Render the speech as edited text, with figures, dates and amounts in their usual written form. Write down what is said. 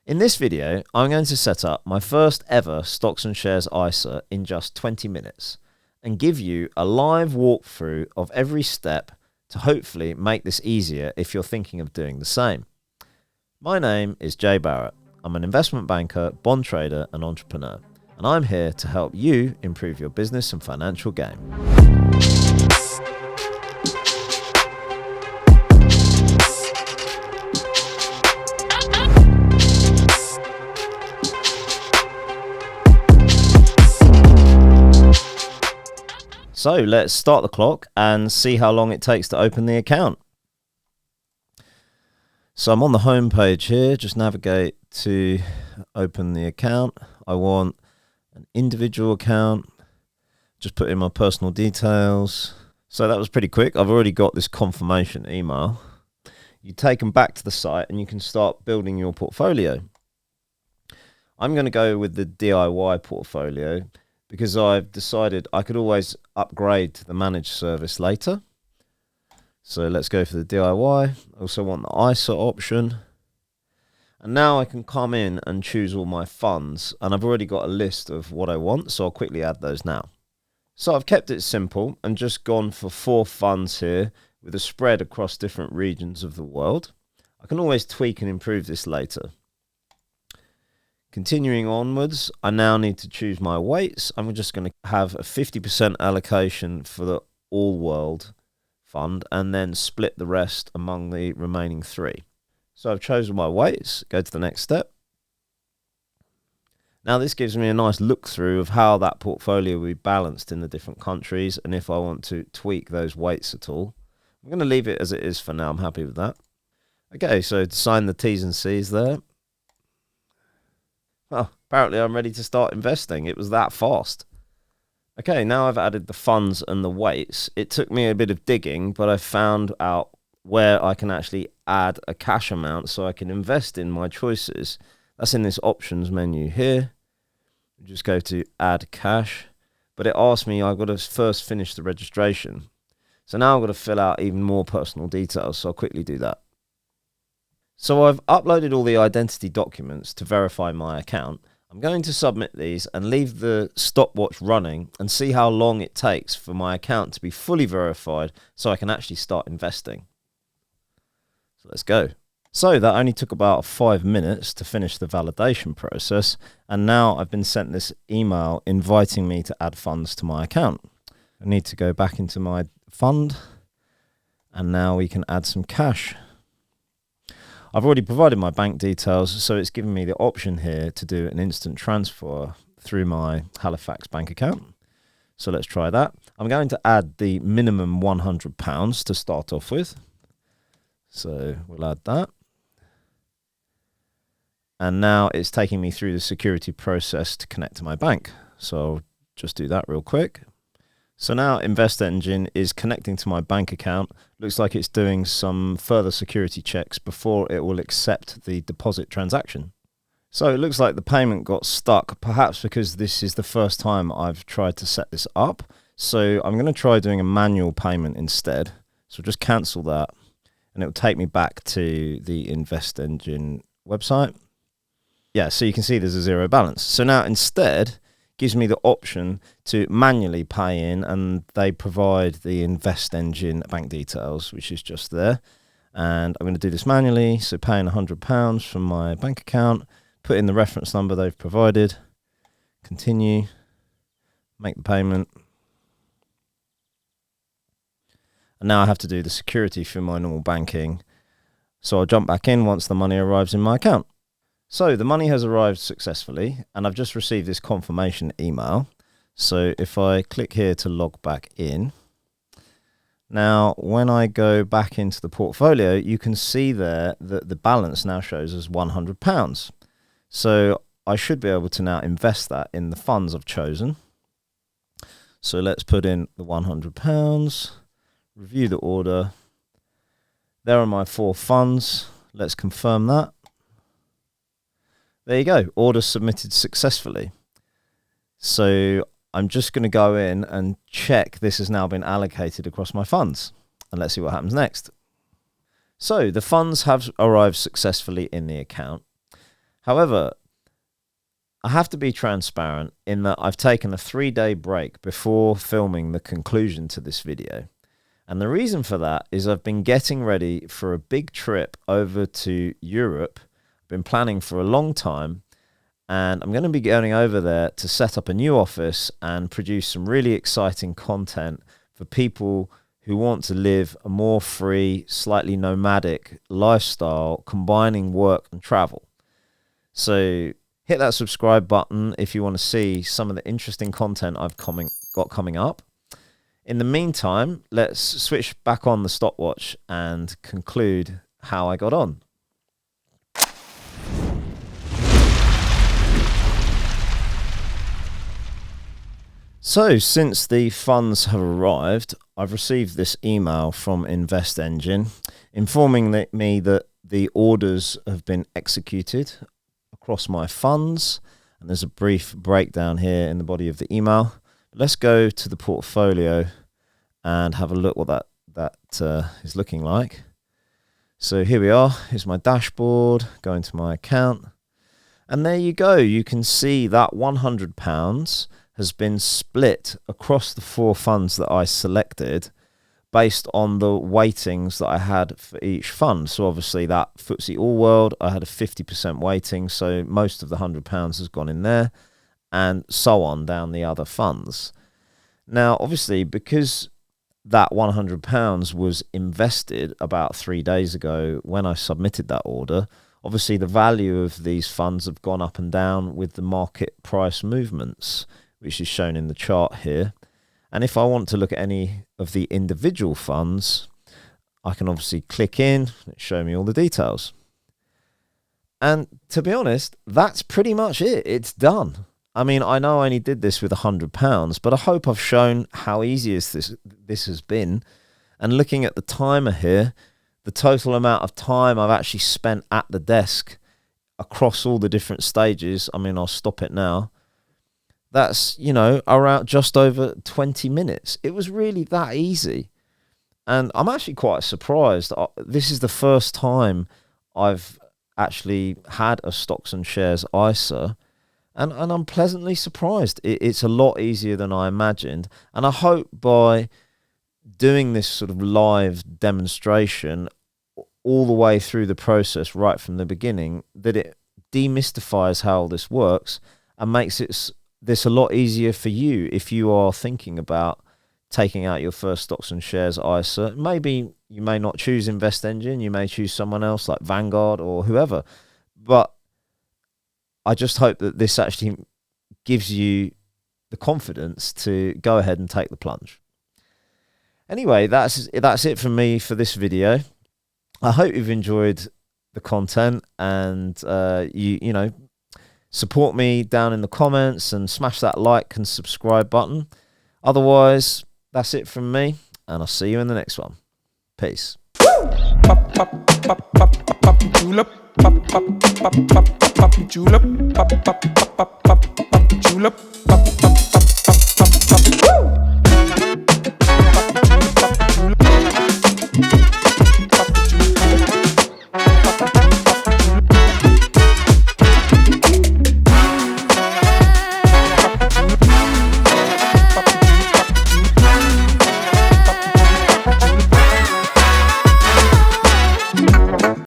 In this video, I'm going to set up my first ever stocks and shares ISA in just 20 minutes and give you a live walkthrough of every step to hopefully make this easier if you're thinking of doing the same. My name is Jay Barrett. I'm an investment banker, bond trader and entrepreneur, and I'm here to help you improve your business and financial game. So let's start the clock and see how long it takes to open the account. So I'm on the home page here, just navigate to open the account. I want an individual account, just put in my personal details. So that was pretty quick. I've already got this confirmation email. You take them back to the site and you can start building your portfolio. I'm going to go with the DIY portfolio because I've decided I could always upgrade to the managed service later. So let's go for the DIY. I also want the ISA option. And now I can come in and choose all my funds. And I've already got a list of what I want, so I'll quickly add those now. So I've kept it simple and just gone for 4 funds here with a spread across different regions of the world. I can always tweak and improve this later. Continuing onwards, I now need to choose my weights. I'm just going to have a 50% allocation for the all world fund and then split the rest among the remaining 3. So I've chosen my weights, go to the next step. Now this gives me a nice look through of how that portfolio will be balanced in the different countries and if I want to tweak those weights at all. I'm going to leave it as it is for now, I'm happy with that. Okay, so to sign the T's and C's there. Oh, apparently I'm ready to start investing. It was that fast. Okay, now I've added the funds and the weights. It took me a bit of digging, but I found out where I can actually add a cash amount so I can invest in my choices. That's in this options menu here. Just go to add cash, but it asked me I've got to first finish the registration. So now I've got to fill out even more personal details, so I'll quickly do that. So I've uploaded all the identity documents to verify my account. I'm going to submit these and leave the stopwatch running and see how long it takes for my account to be fully verified so I can actually start investing. So let's go. So that only took about 5 minutes to finish the validation process, and now I've been sent this email inviting me to add funds to my account. I need to go back into my fund and now we can add some cash. I've already provided my bank details, so it's given me the option here to do an instant transfer through my Halifax bank account. So let's try that. I'm going to add the minimum £100 to start off with. So we'll add that. And now it's taking me through the security process to connect to my bank. So I'll just do that real quick. So now InvestEngine is connecting to my bank account. Looks like it's doing some further security checks before it will accept the deposit transaction. So it looks like the payment got stuck, perhaps because this is the first time I've tried to set this up. So I'm going to try doing a manual payment instead. So just cancel that and it will take me back to the InvestEngine website. Yeah, so you can see there's a 0 balance. So now instead, gives me the option to manually pay in, and they provide the InvestEngine bank details, which is just there. And I'm going to do this manually, so paying £100 from my bank account, put in the reference number they've provided, continue, make the payment. And now I have to do the security for my normal banking. So I'll jump back in once the money arrives in my account. So the money has arrived successfully and I've just received this confirmation email. So if I click here to log back in, now when I go back into the portfolio, you can see there that the balance now shows as £100. So I should be able to now invest that in the funds I've chosen. So let's put in the £100, review the order. There are my 4 funds. Let's confirm that. There you go, order submitted successfully. So I'm just going to go in and check this has now been allocated across my funds. And let's see what happens next. So the funds have arrived successfully in the account. However, I have to be transparent in that I've taken a 3-day break before filming the conclusion to this video. And the reason for that is I've been getting ready for a big trip over to Europe. I've been planning for a long time, and I'm going to be going over there to set up a new office and produce some really exciting content for people who want to live a more free, slightly nomadic lifestyle, combining work and travel. So hit that subscribe button if you want to see some of the interesting content I've got coming up. In the meantime, let's switch back on the stopwatch and conclude how I got on. So since the funds have arrived, I've received this email from InvestEngine informing me that the orders have been executed across my funds, and there's a brief breakdown here in the body of the email. Let's go to the portfolio and have a look what that is looking like. So here we are. Here's my dashboard. Go into my account, and there you go. You can see that £100 has been split across the 4 funds that I selected based on the weightings that I had for each fund. So obviously that FTSE All World, I had a 50% weighting, so most of the £100 has gone in there, and so on down the other funds. Now, obviously, because that £100 was invested about 3 days ago when I submitted that order, obviously the value of these funds have gone up and down with the market price movements, which is shown in the chart here. And if I want to look at any of the individual funds, I can obviously click in, show me all the details. And to be honest, that's pretty much it. It's done. I mean, I know I only did this with £100, but I hope I've shown how easy this has been. And looking at the timer here, the total amount of time I've actually spent at the desk across all the different stages, I mean, I'll stop it now. That's, you know, around just over 20 minutes. It was really that easy. And I'm actually quite surprised. This is the first time I've actually had a stocks and shares ISA. And I'm pleasantly surprised. It's a lot easier than I imagined. And I hope by doing this sort of live demonstration all the way through the process, right from the beginning, that it demystifies how this works and makes this a lot easier for you if you are thinking about taking out your first stocks and shares ISA. Maybe you may not choose InvestEngine, you may choose someone else like Vanguard or whoever. But I just hope that this actually gives you the confidence to go ahead and take the plunge. Anyway, that's it from me for this video. I hope you've enjoyed the content, and you know, support me down in the comments and smash that like and subscribe button. Otherwise, that's it from me, and I'll see you in the next one. Peace. Julep.